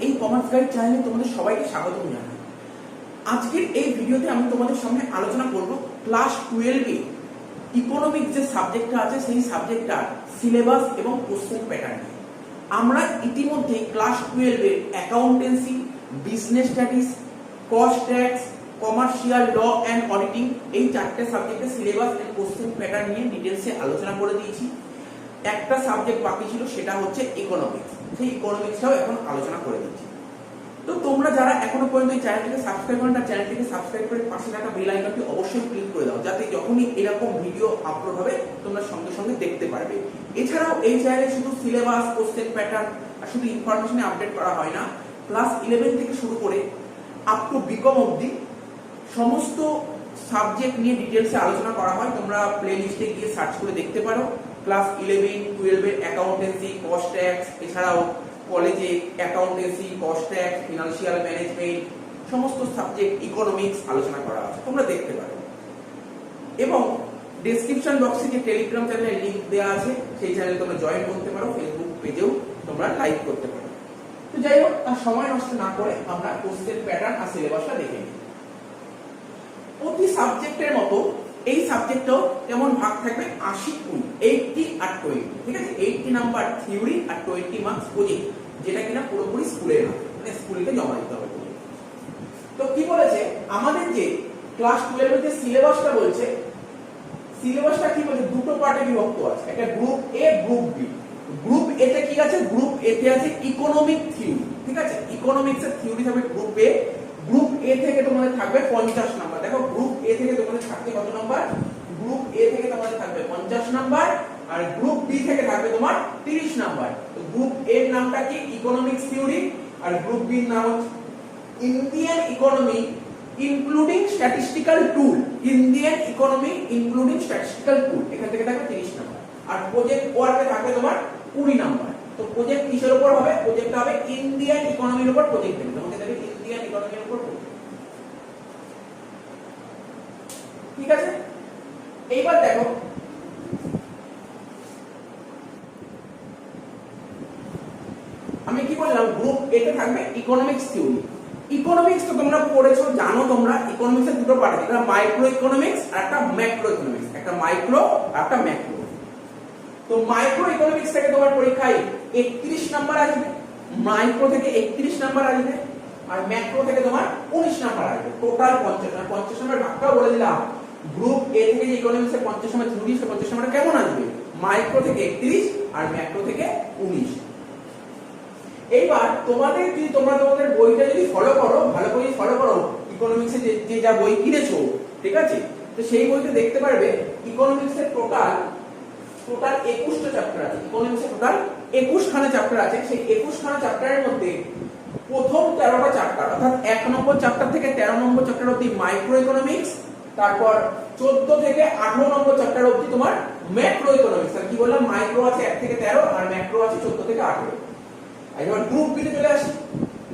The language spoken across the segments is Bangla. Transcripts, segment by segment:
এই কমার্স গাইড চ্যানেলে তোমাদের সবাইকে স্বাগত জানাই। আজকের এই ভিডিওতে আমি তোমাদের সামনে আলোচনা করব ক্লাস 12 এ ইকোনমিক্স যে সাবজেক্টটা আছে সেই সাবজেক্টটার সিলেবাস এবং কোশ্চেন প্যাটার্ন নিয়ে। আমরা ইতিমধ্যে ক্লাস 12 এর accountancy, business studies, cost tax, commercial law and auditing এই চারটে সাবজেক্টের সিলেবাস এন্ড কোশ্চেন প্যাটার্ন নিয়ে ডিটেইলসে আলোচনা করে দিয়েছি। একটা সাবজেক্ট বাকি ছিল, সেটা হচ্ছে ইকোনমিক্স। সেই ইকোনমিক্সটাও এখন আলোচনা করে দিচ্ছি। তো তোমরা যারা এখনো পর্যন্ত এই চ্যানেলটিকে সাবস্ক্রাইব করেন, তার চ্যানেলটিকে সাবস্ক্রাইব করে পাশে থাকা বেল আইকনটি অবশ্যই ক্লিক করে দাও, যাতে যখনই এরকম ভিডিও আপলোড হবে তোমরা সঙ্গে সঙ্গে দেখতে পারবে। এছাড়াও এই চ্যানেলে শুধু সিলেবাস, কোশ্চেন প্যাটার্ন আর শুধু ইনফরমেশনে আপডেট করা হয় না, ক্লাস 11 থেকে শুরু করে আপ টু বিকম অবধি সমস্ত সাবজেক্ট নিয়ে ডিটেইলসে আলোচনা করা হয়। তোমরা প্লে লিস্টে গিয়ে সার্চ করে দেখতে পারো। ক্লাস 11, 12 এর অ্যাকাউন্টেন্সি, কস্ট ট্যাক্স, এছাড়াও কলেজে accountancy, cost tax, financial management সমস্ত সাবজেক্ট ইকোনমিক্স আলোচনা করা আছে, তোমরা দেখতে পারো। এবং ডেসক্রিপশন বক্সে যে টেলিগ্রাম চ্যানেলের লিংক দেওয়া আছে সেই চ্যানেলে তোমরা জয়েন করতে পারো, ফেসবুক পেজেও তোমরা লাইক করতে পারো। তো যাই হোক, আর সময় নষ্ট না করে আমরা কোর্সের প্যাটার্ন আর সিলেবাসটা দেখে নিই। প্রতি সাবজেক্টের মতো এই সাবজেক্টটাও কেমন ভাগ থাকবে 80-20, 80 আর 20, ঠিক আছে? 80 নাম্বার থিওরি আর 20 মার্কস প্রজেক্ট, যেটা কিনা পুরোপুরি স্কুলের না, মানে স্কুলকে জমা দিতে হবে। তো কি বলেছে আমাদের যে ক্লাস 12 এর যে সিলেবাসটা বলছে, সিলেবাসটা কি বলছে, দুটো পার্টে বিভক্ত আছে, একটা group A, group B. Group A তে কি আছে, গ্রুপ এ তে আছে ইকোনমিক থিওরি, ঠিক আছে? ইকোনমিক্সের থিওরি থাকবে গ্রুপ এ। গ্রুপ এ থেকে তোমাদের থাকবে 50 নাম্বার। দেখো, গ্রুপ এ থেকে তোমাদের থাকবে কত নাম্বার? গ্রুপ এ থেকে তোমাদের থাকবে 50 নাম্বার, আর গ্রুপ বি থেকে থাকবে তোমার 30 নাম্বার। তো গ্রুপ এর নামটা কি, ইকোনমিক্স থিওরি, আর গ্রুপ বি এর নাম হচ্ছে ইন্ডিয়ান ইকোনমি ইনক্লুডিং স্ট্যাটিস্টিক্যাল টুল। ইন্ডিয়ান ইকোনমি ইনক্লুডিং স্ট্যাটিস্টিক্যাল টুল, এখান থেকে থাকবে 30 নাম্বার। আর প্রজেক্ট ওয়ার্কে থাকবে তোমার 20 নাম্বার। তো প্রজেক্ট কিসের উপর হবে? প্রজেক্টটা হবে ইন্ডিয়ান ইকোনমির উপর প্রজেক্ট দেবে তোমাকে, দেবে ইন্ডিয়ান ইকোনমির উপর প্রজেক্ট, ঠিক আছে? এইবার দেখো, আমি কি বললাম, গ্রুপ এ তে থাকবে ইকোনমিক্স থিওরি। ইকোনমিক্স তো তোমরা পড়েছো, জানো তোমরা ইকোনমিক্সের দুটো পার্ট আছে, একটা মাইক্রো ইকোনমিক্স আর একটা ম্যাক্রো ইকোনমিক্স। একটা মাইক্রো আর একটা ম্যাক্রো। তো মাইক্রো ইকোনমিক্স থেকে তোমার পরীক্ষায় 31 নাম্বার আসবে, মাইক্রো থেকে 31 নাম্বার আসবে, আর ম্যাক্রো থেকে তোমার 19 নাম্বার আসবে। Total 50 number. 50 নাম্বার ভাগটাও বলে দিলাম। গ্রুপ এ থেকে যে ইকোনমিক্সের 50 নাম্বার থিওরি, 50 নাম্বার কেমন আসবে? মাইক্রো থেকে 31 আর ম্যাক্রো থেকে 19। এইবার তোমাদের যদি তোমাদের বইটা যদি ফলো করো, ভালো করে ফলো করো, ইকোনমিক্সে যে যা বই কিনেছো, ঠিক আছে? তো সেই বইতে দেখতে পারবে ইকোনমিক্সের টোটাল 21টা চ্যাপ্টার আছে। ইকোনমিক্সের টোটাল 21 খানা চ্যাপ্টার আছে। সেই 21 খানা চ্যাপ্টারের মধ্যে প্রথম 13টা চ্যাপ্টার, অর্থাৎ 1 নম্বর চ্যাপ্টার থেকে 13 নম্বর চ্যাপ্টার অবধি মাইক্রো ইকোনমিক্স, তারপর 14 থেকে 18 নম্বর চ্যাপ্টার অবধি তোমার ম্যাক্রো ইকোনমিক্স। আর কি বললাম, মাইক্রো আছে 1 থেকে 13 আর ম্যাক্রো আছে 14 থেকে 18। এবার গ্রুপ বি তে চলে আসি।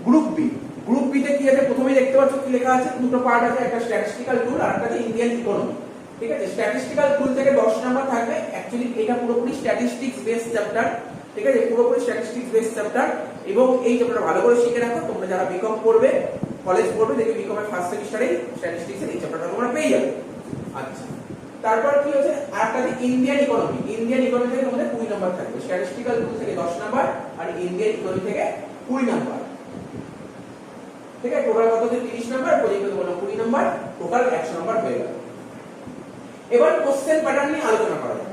গ্রুপ বি তে কি আছে? প্রথমেই দেখতে পাচ্ছ কি লেখা আছে, দুটো পার্ট আছে, একটা স্ট্যাটিস্টিক্যাল টুল আর একটা ইন্ডিয়ান ইকোনমি, ঠিক আছে? স্ট্যাটিস্টিক্যাল টুল থেকে 10 নাম্বার থাকবে। অ্যাকচুয়ালি এটা পুরোপুরি স্ট্যাটিস্টিক্স বেসড চ্যাপ্টার, ঠিক আছে? পুরোপুরি স্ট্যাটিস্টিক্স বেসড চ্যাপ্টার। এবং এই চ্যাপ্টারটা ভালো করে শিখে রাখো। তোমরা যারা বিকম পড়বে, কলেজ পড়বে, দেখবে বিকম এর ফার্স্ট সেমিস্টারে স্ট্যাটিস্টিক্সের এই চ্যাপ্টারটা তোমরা পেয়ে যাবে। আচ্ছা, তারপর কি হচ্ছে, আরেকটা যে ইন্ডিয়ান ইকোনমি। ইন্ডিয়ান ইকোনমি থেকে তোমাদের 20 নাম্বার থাকবে। স্ট্যাটিস্টিক্যাল টুল থেকে 10 নাম্বার আর ইন্ডিয়ান ইকোনমি থেকে 20 নাম্বার, ঠিক আছে? টোটাল কত? 30 নাম্বার। প্রজেক্টে তোমাদের 20 নাম্বার, টোটাল 100 নাম্বার হয়ে গেল। এবার কোশ্চেন প্যাটার্ন নিয়ে আলোচনা করা যাক।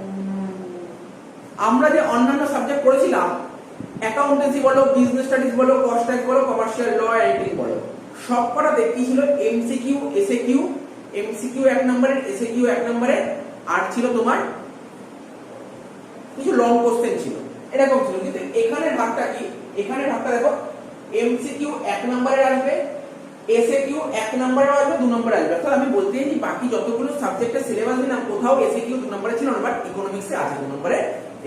আমরা যে অন্যান্য সাবজেক্ট পড়েছিলাম, অ্যাকাউন্টেন্সি বলো, বিজনেস স্টাডিজ বলো, কস্ট ট্যাক্স বলো, কমার্শিয়াল ল, অডিটিং বলো, সবকটাতে কি ছিল? MCQ, SAQ. এমসিকিউ 1 নম্বরের, এসএকিউ 1 নম্বরের, আর ছিল তোমার কিছু লং কোশ্চেন ছিল, এরকম ছিল। কিন্তু এখানে ভাগটা কি? এখানে ভাগটা দেখো, এমসিকিউ 1 নম্বরের আসবে, এসএকিউ 1 নম্বরের আসবে, 2 নম্বরে আসবে। অর্থাৎ আমি বলতে চাইছি বাকি যতগুলো সাবজেক্টের সিলেবাস দিলাম, কোথাও এসএকিউ 2 নম্বরে ছিল না, বাট ইকোনমিক্সে আছে 2 নম্বরে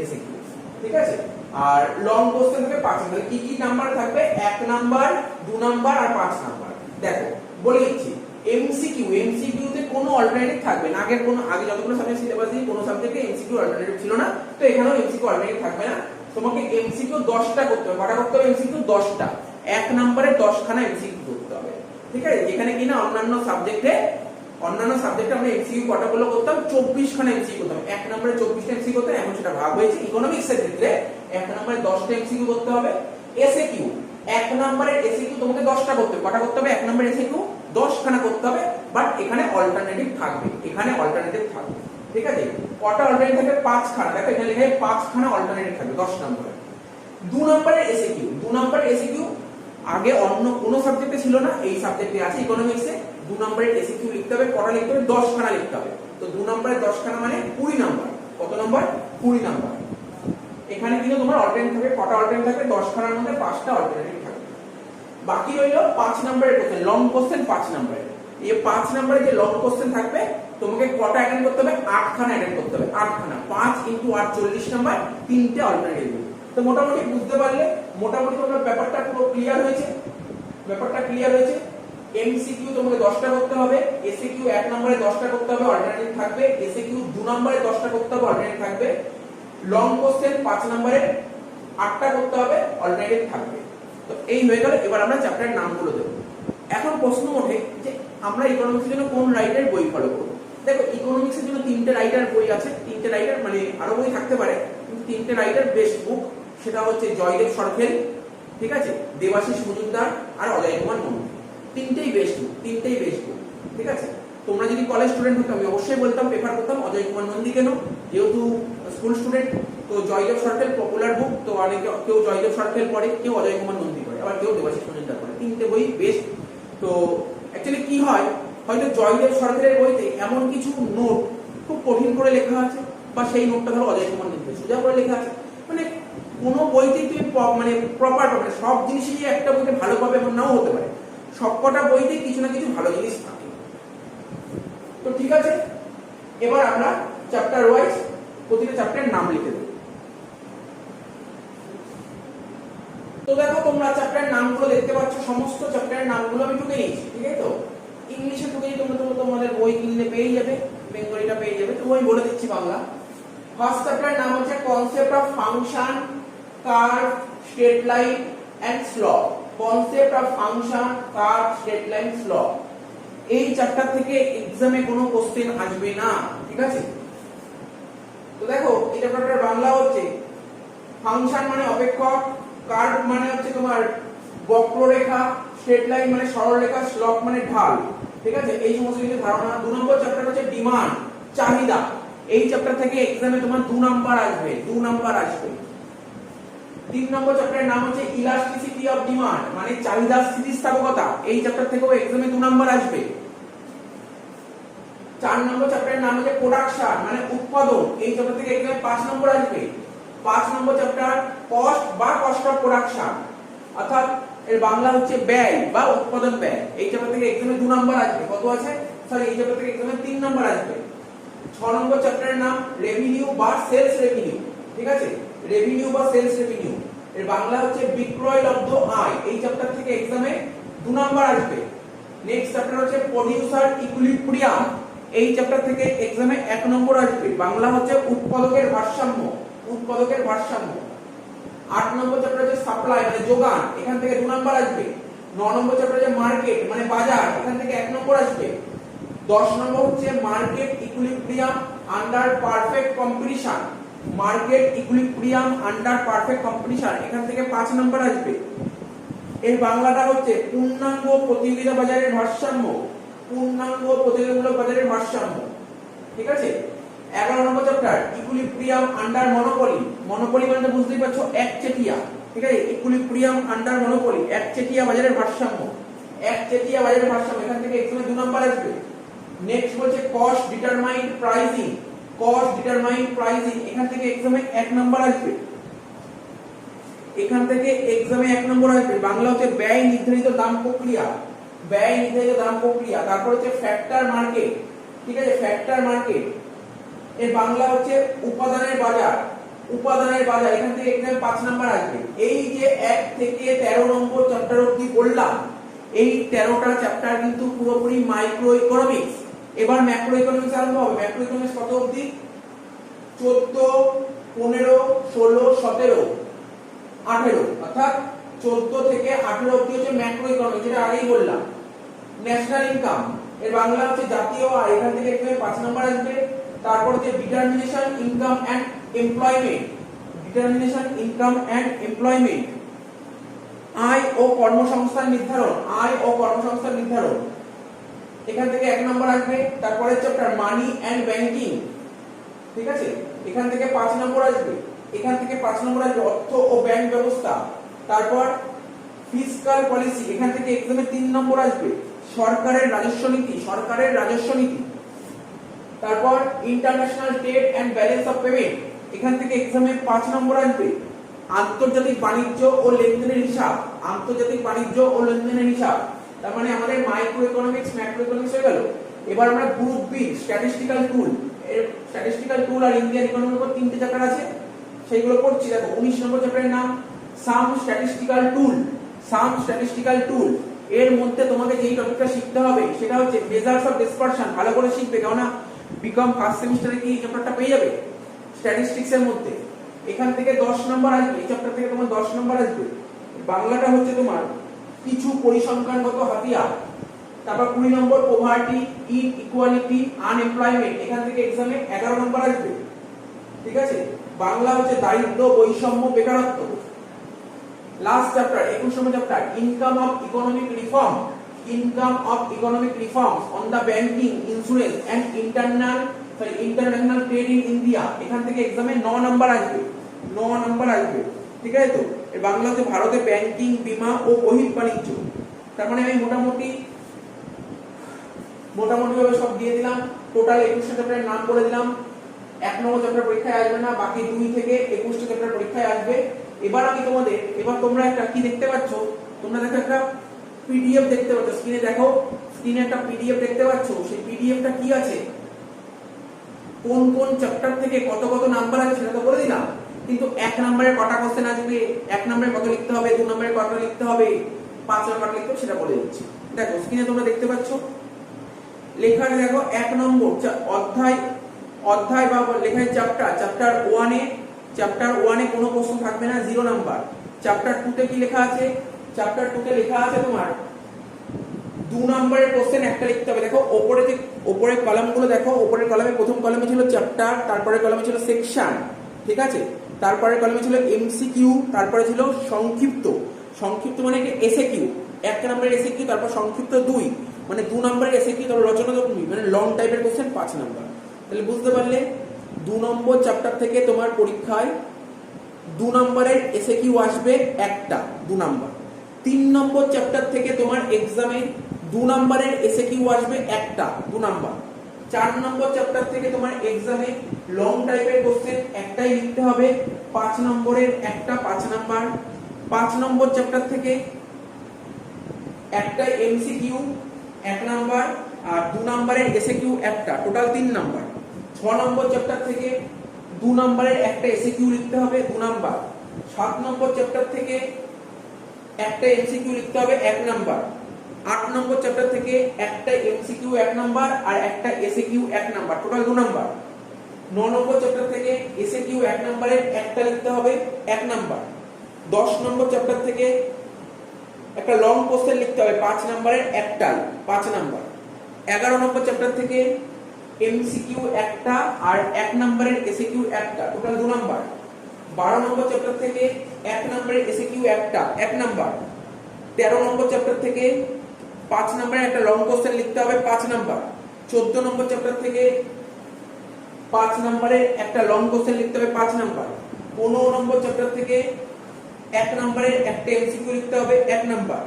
এসএকিউ, ঠিক আছে? আর লং কোশ্চেন থাকবে 5 নম্বর। কি কি নাম্বার থাকবে? 1 নাম্বার, 2 নাম্বার আর 5 নাম্বার। দেখো বলে দিচ্ছি, এমসিকিউ তে কোনো অল্টারনেটিভ থাকবে না। আগে যতগুলো সাবজেক্ট সিলেবাস দিয়ে কোনো সাবজেক্টে এমসিকিউ অল্টারনেটিভ ছিল না, তো এখানেও এমসিকিউ অল্টারনেটিভ থাকবে না। তোমাকে এমসিকিউ 10টা করতে হবে। কটা করতে হবে? এমসিকিউ 10টা। এক নম্বরে 10খানা এমসিকিউ করতে হবে, ঠিক আছে। যেখানে কিনা অন্যান্য সাবজেক্টে আমরা এমসিকিউ কটা গুলো করতাম, 24খানা এমসিকিউ করতাম, এক নম্বরে 24টা এমসিকিউ করতে, এখন সেটা ভাগ হয়েছে। ইকোনমিক্স এর ক্ষেত্রে এক নম্বরে 10টা এমসিকিউ করতে হবে। এসএকিউ, এক নম্বরের এসএকিউ তোমাকে 10টা করতে হবে, কটা করতে হবে, এক নম্বরের এসএকিউ 10খানা করতে হবে, বাট এখানে অল্টারনেটিভ থাকবে, ঠিক আছে। কটা অল্টারনেটিভ থাকবে, 5খানা, দেখো এখানে লেখা আছে 5খানা অল্টারনেটিভ থাকবে 10 নম্বরে। 2 নম্বরের এসএকিউ আগে অন্য কোনো সাবজেক্টে ছিল না, এই সাবজেক্টে আছে ইকোনমিক্সে। 2 নম্বরের এসএকিউ লিখতে হবে, কটা লিখতে হবে, 10খানা লিখতে হবে। তো 2 নম্বরে 10খানা মানে 20 নম্বর। কত নম্বর, 20 নম্বর। এখানে কিন্তু তোমার অল্টারনেটিভ থাকবে, কটা অল্টারনেটিভ থাকবে, 10খানার মধ্যে 5টা অল্টারনেটিভ থাকবে। বাকি রইল 5 নম্বরের কোশ্চেন, লং কোশ্চেন 5 নম্বরের। এই 5 নম্বরে যে লং কোশ্চেন থাকবে, তোমাকে কটা অ্যাটেন্ড করতে হবে, 8খানা অ্যাটেন্ড করতে হবে, 8খানা। 5 × 8 40 নম্বর, 3টে অল্টারনেটিভ। তো মোটামুটি বুঝতে পারলে, মোটামুটি তোমার ব্যাপারটা পুরো ক্লিয়ার হয়েছে, এমসিকিউ তোমাকে 10টা করতে হবে, এসএকিউ এক নম্বরে 10টা করতে হবে, অল্টারনেটিভ থাকবে, এসএকিউ 2 নম্বরে 10টা করতে হবে, অল্টারনেটিভ থাকবে, লং কোশ্চেন 5 নম্বরে 8টা করতে হবে, অল্টারনেটিভ থাকবে। তো এই হয়ে গেল। এবার আমরা চ্যাপ্টারের নামগুলো দেব। এখন প্রশ্ন ওঠে যে আমরা ইকোনমিক্সের জন্য কোন রাইটার বই ফলো করব। দেখো ইকোনমিক্সের জন্য 3টে রাইটার বই আছে, 3টে রাইটার মানে আরো বই থাকতে পারে, কিন্তু 3টে রাইটার বেস্ট বুক। সেটা হচ্ছে জয়দেব সরখেল, ঠিক আছে, দেবাশিস মজুমদার আর অজয় কুমার নন্দী। তিনটেই বেস্ট বুক, ঠিক আছে। তোমরা যদি কলেজ স্টুডেন্ট হতো, আমি অবশ্যই বলতাম প্রেফার করতাম অজয় কুমার নন্দী। কেন, যেহেতু স্কুল স্টুডেন্ট, তো জয়দেব সরখেল পপুলার বুক, তো অনেকে কেউ জয়দেব সরখেল পড়ে, কেউ অজয় কুমার নন্দী পড়ে, আবার কেউ দেবাশিস মজুমদার পড়ে। তিনটে বই বেস্ট। তো অ্যাকচুয়ালি কি হয়, হয়তো জয়দেব সরখেলের বইতে এমন কিছু নোট খুব কঠিন করে লেখা আছে, বা সেই নোটটা ধরো অজয় কুমার নন্দী সোজা করে লেখা আছে। মানে কোনো বইতেই তুমি মানে প্রপার পাবে, সব জিনিসই একটা বইতে ভালো পাবে এমন নাও হতে পারে, সবকটা বইতে কিছু না কিছু ভালো জিনিস থাকে। তো ঠিক আছে, এবার আমরা চ্যাপ্টার ওয়াইজ প্রতিটা চ্যাপ্টারের নাম লিখে দেব। তো দেখো তোমরা চ্যাপ্টারের নামগুলো দেখতে পাচ্ছ, সমস্ত চ্যাপ্টারের নামগুলো আমি টুকে নিয়েছি, ঠিক আছে। তো ইংলিশে টুকে তোমরা তোমাদের বই কিনলে পেয়ে যাবে, বেঙ্গলিটা পেয়ে যাবে, তো আমি বলে দিচ্ছি বাংলা। ফার্স্ট চ্যাপ্টারের নাম হচ্ছে concept of function, curve, straight line and slope. Concept of function, curve, straight line, slope. এই চ্যাপ্টার থেকে এক্সামে কোনো কোশ্চেন আসবে না, ঠিক আছে। তো দেখো এই চ্যাপ্টারটার বাংলা হচ্ছে ফাংশন মানে অপেক্ষক, কার্ভ মানে হচ্ছে তোমার বক্ররেখা, স্ট্রেট লাইন মানে সরলরেখা, স্লপ মানে ঢাল, ঠিক আছে। এই সমস্ত কিছু ধারণা। 2 নম্বর চ্যাপ্টার হচ্ছে ডিমান্ড, চাহিদা। এই চ্যাপ্টার থেকে এক্সামে তোমার 2 নাম্বার আসবে। 3 নম্বর চ্যাপ্টারের নাম হচ্ছে ইলাস্টিসিটি অফ ডিমান্ড, মানে চাহিদার স্থিতিস্থাপকতা। এই চ্যাপ্টার থেকেও এক্সামে 2 নাম্বার আসবে। 4 নম্বর চ্যাপ্টারের নাম হচ্ছে প্রোডাকশন, মানে উৎপাদন। এই চ্যাপ্টার থেকে এক্সামে 5 নম্বর আসবে। 5 নম্বর চ্যাপ্টার কস্ট বা কস্ট অফ প্রোডাকশন, অর্থাৎ এর বাংলা হচ্ছে ব্যয় বা উৎপাদন ব্যয়। এই চ্যাপ্টার থেকে এক্সামে 2 নাম্বার আসবে। কত আছে, সরি এই চ্যাপ্টার থেকে এক্সামে 3 নাম্বার আসবে। 6 নম্বর চ্যাপ্টারের নাম রেভিনিউ বা সেলস রেভিনিউ, ঠিক আছে, রেভিনিউ বা সেলস রেভিনিউ। এর বাংলা হচ্ছে বিক্রয় লব্ধ আয়। এই চ্যাপ্টার থেকে এক্সামে 2 নাম্বার আসবে। নেক্সট চ্যাপ্টার হচ্ছে প্রোডিউসার ইকুইলিব্রিয়াম। এই চ্যাপ্টার থেকে এক্সামে 1 নম্বর আসবে। বাংলা হচ্ছে উৎপাদকের ভারসাম্য। 8 নম্বর চ্যাপ্টার হচ্ছে সাপ্লাই মানে যোগান। এখান থেকে 2 নাম্বার আসবে। 9 নম্বর চ্যাপ্টার হচ্ছে মার্কেট মানে বাজার। এখান থেকে 1 নম্বর আসবে। 10 নম্বর হচ্ছে market equilibrium under perfect competition. Market equilibrium under perfect competition, এখান থেকে 5 নম্বর আসবে। এর বাংলাটা হচ্ছে পূর্ণাঙ্গ প্রতিযোগিতা বাজারের ভারসাম্য। ঠিক আছে। 11 নম্বর chapter equilibrium under monopoly. Monopoly মানে বুঝতেই পারছো একচেটিয়া, ঠিক আছে। ইকুইলিব্রিয়াম আন্ডার মনোপলি, একচেটিয়া বাজারের ভারসাম্য। এখান থেকে এক্সামে 2 নাম্বার আসবে। নেক্সট বলছে কস্ট ডিটারমাইন্ড প্রাইসিং। এখান থেকে এক্সামে 1 নাম্বার আসবে। বাংলা হচ্ছে ব্যয় নির্ধারিত দাম প্রক্রিয়া। তারপর হচ্ছে ফ্যাক্টর মার্কেট, ঠিক আছে, এর বাংলা হচ্ছে উপাদানের বাজার। এখান থেকে এক্সামে 5 নাম্বার আসবে। এই যে 1 থেকে 13 নম্বর চ্যাপ্টার অবধি বললাম, এই 13টা চ্যাপ্টার কিন্তু পুরোপুরি মাইক্রো ইকোনমিক্স। এবার ম্যাক্রো ইকোনমিক্স আরম্ভ হবে। ম্যাক্রো ইকোনমিক্স কত অবধি, 14, 15, 16, 17, 18, অর্থাৎ 14 থেকে 18 অবধি হচ্ছে ম্যাক্রো ইকোনমি, যেটা আগেই বললাম। ন্যাশনাল ইনকাম এর বাংলা হচ্ছে জাতীয় আয়, এখান থেকে একদম 5 নম্বর আসবে। তারপর হচ্ছে determination income and employment, determination income and employment, আয় ও কর্মসংস্থান নির্ধারণ, আয় ও কর্মসংস্থান নির্ধারণ, এখান থেকে 1 নম্বর আসবে। তারপরে চ্যাপ্টার মানি এন্ড ব্যাংকিং, ঠিক আছে, এখান থেকে 5 নম্বর আসবে। এখান থেকে 5 নম্বর আসবে অর্থ ও ব্যাংক ব্যবস্থা। তারপর ফিসকাল পলিসি, এখান থেকে এক্সামে 3 নম্বর আসবে। সরকারের রাজস্ব নীতি, সরকারের রাজস্ব নীতি। তারপর international trade and balance of payment, এখান থেকে এক্সামে 5 নম্বর আসবে। আন্তর্জাতিক বাণিজ্য ও লেনদেনের হিসাব, আন্তর্জাতিক বাণিজ্য ও লেনদেনের হিসাব। তার মানে আমাদের মাইক্রো ইকোনমিক্স ম্যাক্রো ইকোনমিক্স হয়ে গেল। এবার আমরা গ্রুপ বি স্ট্যাটিস্টিক্যাল টুল, এর স্ট্যাটিস্টিক্যাল টুল আর ইন্ডিয়ান ইকোনমির উপর 3টে চ্যাপ্টার আছে, সেইগুলো পড়ছি। দেখো 19 নম্বর চ্যাপ্টারের নাম সাম স্ট্যাটিস্টিক্যাল টুল, সাম স্ট্যাটিস্টিক্যাল টুল। এর মধ্যে তোমাকে যেই টপিকটা শিখতে হবে সেটা হচ্ছে মেজার্স অফ ডিসপারশন, ভালো করে শিখবে, কেননা বিকম ফার্স্ট সেমিস্টারে কি এই চ্যাপ্টারটা পেয়ে যাবে স্ট্যাটিস্টিক্স এর মধ্যে। এখান থেকে 10 নম্বর আসবে, এই চ্যাপ্টার থেকে তোমার 10 নম্বর আসবে। বাংলাটা হচ্ছে তোমার কিছু পরিসংখ্যানগত হাতিয়ার। তারপর 20 নম্বর পভার্টি, ইনইকুয়ালিটি, আনএমপ্লয়মেন্ট, এখান থেকে এক্সামে 11 নম্বর আসবে, ঠিক আছে। বাংলা হচ্ছে দারিদ্র, বৈষম্য, বেকারত্ব। Last chapter 21 number chapter income of economic reform, income of economic reforms on the banking, insurance and international trade in India, এখান থেকে এক্সামে 9 নম্বর আসবে, 9 নম্বর আসবে, ঠিক আছে। তো এর বাংলা হচ্ছে ভারতে ব্যাংকিং, বীমা ও বহির্বাণিজ্য। তার মানে আমি মোটামুটি ভাবে সব দিয়ে দিলাম। টোটাল 21টা চ্যাপ্টারের নাম বলে দিলাম। 1 নম্বর চ্যাপ্টার পরীক্ষায় আসবে না, বাকি 2 থেকে 21টা চ্যাপ্টার পরীক্ষায় আসবে। এবার আমি তোমাদের, এবার তোমরা একটা কি দেখতে পাচ্ছ, তোমরা দেখো একটা পিডিএফ দেখতে পাচ্ছ, স্ক্রিনে দেখো, স্ক্রিনে একটা পিডিএফ দেখতে পাচ্ছ। সেই পিডিএফটা কি আছে, কোন কোন চ্যাপ্টার থেকে কত কত নাম্বার আছে সেটা তো বলে দিলাম, কিন্তু 1 নম্বরে কটা কোশ্চেন আসবে, 1 নম্বরে কত লিখতে হবে, 2 নম্বরে কত লিখতে হবে, 5 নম্বর লিখতে হবে সেটা বলে দিচ্ছি। দেখো স্ক্রিনে তোমরা দেখতে পাচ্ছ লেখা, দেখো 1 নম্বর অধ্যায় বা লেখায় চ্যাপ্টার 1 এ কোনো প্রশ্ন থাকবে না, 0 নাম্বার। চ্যাপ্টার 2 তে কি লেখা আছে, চ্যাপ্টার 2 তে লেখা আছে তোমার 2 নম্বরের কোশ্চেন একটা লিখতে হবে। দেখো উপরের কলামগুলো দেখো, উপরের কলামে প্রথম কলামে ছিল চ্যাপ্টার, তারপরে কলামে ছিল সেকশন, ঠিক আছে। তারপরে কলামে ছিল এমসিকিউ, তারপরে ছিল সংক্ষিপ্ত মানে কি এসএকিউ, 1 নম্বরের এসএকিউ, তারপর সংক্ষিপ্ত 2, মানে 2 নম্বরের এসএকিউ, তারপর রচনাত্মক, মানে লং টাইপের কোশ্চেন 5 নাম্বার। তাহলে বুঝতে পারলে 2 নম্বর চ্যাপ্টার থেকে তোমার পরীক্ষায় 2 নম্বরের এসএকিউ আসবে একটা, 2 নাম্বার। 3 নম্বর চ্যাপ্টার থেকে তোমার এক্সামে 2 নম্বরের এসএকিউ আসবে একটা, 2 নাম্বার। 4 নম্বর চ্যাপ্টার থেকে তোমার এক্সামে লং টাইপের কোশ্চেন একটাই লিখতে হবে, 5 নম্বরের একটা, 5 নাম্বার। 5 নম্বর চ্যাপ্টার থেকে একটা এমসিকিউ 1 নাম্বার, আর 2 নম্বরের এসএকিউ একটা, টোটাল 3 নাম্বার। 6 নম্বর চ্যাপ্টার থেকে 2 নম্বরের একটা এসএকিউ লিখতে হবে, 2 নাম্বার। 7 নম্বর চ্যাপ্টার থেকে একটা এমসিকিউ লিখতে হবে, 1 নাম্বার। 8 নম্বর চ্যাপ্টার থেকে একটা এমসিকিউ 1 নাম্বার আর একটা এসএকিউ 1 নাম্বার, টোটাল 2 নাম্বার। 9 নম্বর চ্যাপ্টার থেকে এসএকিউ 1 নাম্বারের একটা লিখতে হবে, 1 নাম্বার। 10 নম্বর চ্যাপ্টার থেকে একটা লং কোশ্চেন লিখতে হবে 5 নম্বরের একটাই, 5 নাম্বার। 11 নম্বর চ্যাপ্টার থেকে এমসিকিউ একটা আর 1 নম্বরের এসএকিউ একটা, টোটাল 2 নাম্বার। 12 নম্বর চ্যাপ্টার থেকে 1 নম্বরের এসএকিউ একটা, 1 নাম্বার। 13 নম্বর চ্যাপ্টার থেকে 5 নম্বরের একটা লং কোশ্চেন লিখতে হবে, 5 নাম্বার। 14 নম্বর চ্যাপ্টার থেকে 5 নম্বরের একটা লং কোশ্চেন লিখতে হবে, 5 নাম্বার। 15 নম্বর চ্যাপ্টার থেকে 1 নম্বরের একটা এমসিকিউ লিখতে হবে, 1 নাম্বার।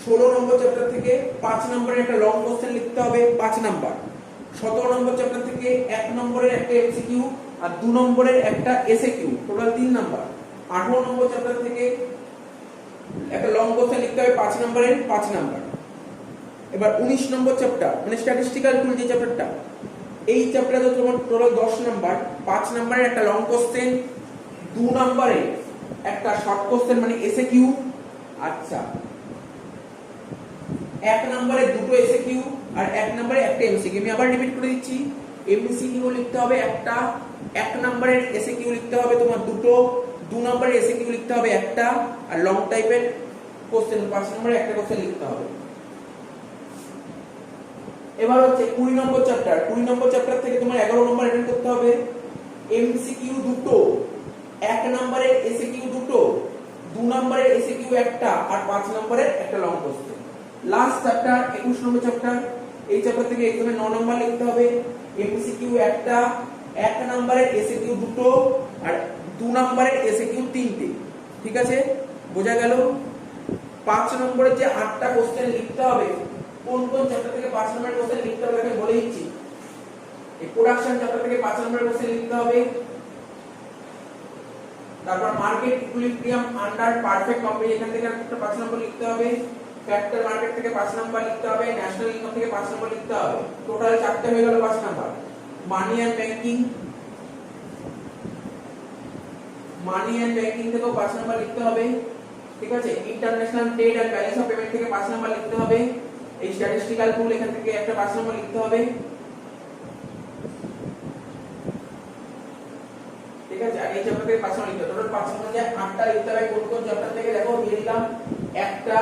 16 নম্বর চ্যাপ্টার থেকে 5 নম্বরের একটা লং কোশ্চেন লিখতে হবে, 5 নাম্বার। 17 নম্বর চ্যাপ্টার থেকে 1 নম্বরের একটা এমসিকিউ আর 2 নম্বরের একটা এসএকিউ, টোটাল 3 নাম্বার। 18 নম্বর চ্যাপ্টার থেকে একটা লং কোশ্চেন লিখতে হবে 5 নম্বরের, 5 নাম্বার। এবার 19 নম্বর চ্যাপ্টার মানে স্ট্যাটিস্টিক্যাল টুল, যে চ্যাপ্টারটা, এই চ্যাপ্টারে তোমার টোটাল 10 নাম্বার। 5 নম্বরের একটা লং কোশ্চেন, 2 নম্বরে একটা শর্ট কোশ্চেন মানে এসএকিউ, আচ্ছা 1 নম্বরে দুটো এসএকিউ আর 1 নম্বরে একটা এমসিকিউ। আমি আবার রিপিট করে দিচ্ছি, এমসিকিউ লিখতে হবে একটা, 1 নম্বরের এসএকিউ লিখতে হবে তোমার দুটো, 2 নম্বরের এসএকিউ লিখতে হবে একটা, আর লং টাইপের কোশ্চেন 5 নম্বরে একটা কোশ্চেন লিখতে হবে। এবার হচ্ছে 20 নম্বর চ্যাপ্টার। 20 নম্বর চ্যাপ্টার থেকে তোমার 11 নম্বর অ্যাটেন্ড করতে হবে, এমসিকিউ দুটো, 1 নম্বরের এসিকিউ দুটো, 2 নম্বরের এসিকিউ একটা, আর 5 নম্বরের একটা long question. Last chapter 21 number chapter. এই চ্যাপ্টার থেকে এক্সামে 9 নম্বর লিখতে হবে, এমসিকিউ একটা, 1 নম্বরের এসিকিউ দুটো, আর 2 নম্বরের এসিকিউ তিনটে। ঠিক আছে, বোঝা গেল? 5 নম্বরের যে 8টা কোশ্চেন লিখতে হবে, কোন কোন চ্যাপ্টার থেকে 5 নম্বরের কোশ্চেন লিখতে হবে আমি বলে দিচ্ছি। এই প্রোডাকশন চ্যাপ্টার থেকে 5 নম্বরের কোশ্চেন লিখতে হবে, তারপর market equilibrium under perfect competition এখান থেকে একটা 5 নম্বর লিখতে হবে, ফ্যাক্টর মার্কেট থেকে 5 নম্বর লিখতে হবে, ন্যাশনাল ইনকাম থেকে 5 নম্বর লিখতে হবে। টোটাল 4টে হয়ে গেল 5 নম্বর। Money and banking, money and banking থেকেও 5 নম্বর লিখতে হবে। ঠিক আছে, international trade and balance of payment থেকে 5 নম্বর লিখতে হবে। এই স্ট্যাটিস্টিক্যাল টুল এখান থেকে একটা 5 নম্বর লিখতে হবে। ঠিক আছে, আর এই চ্যাপ্টার থেকে 5 নম্বর লিখতে হবে। টোটাল 5 নম্বর যে 8টা লিখতে হবে। কোন কোন চ্যাপ্টার থেকে দেখো দিয়ে দিলাম, একটা,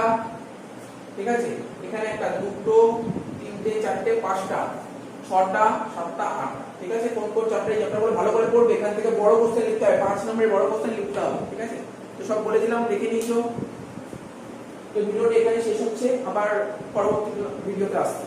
ঠিক আছে, এখানে একটা, দুটো, তিনটে, চারটে, পাঁচটা, 6টা, 7টা, 8টা। ঠিক আছে, কোন কোন চ্যাপ্টার এই চ্যাপ্টারগুলো ভালো করে পড়বে। এখান থেকে বড় কোশ্চেন লিখতে হবে, 5 নম্বরের বড় কোশ্চেন লিখতে হবে। ঠিক আছে, তো সব বলে দিলাম, দেখে নিয়েছো। তো ভিডিওটা এখানে শেষ হচ্ছে, আবার পরবর্তী ভিডিওতে আসছি।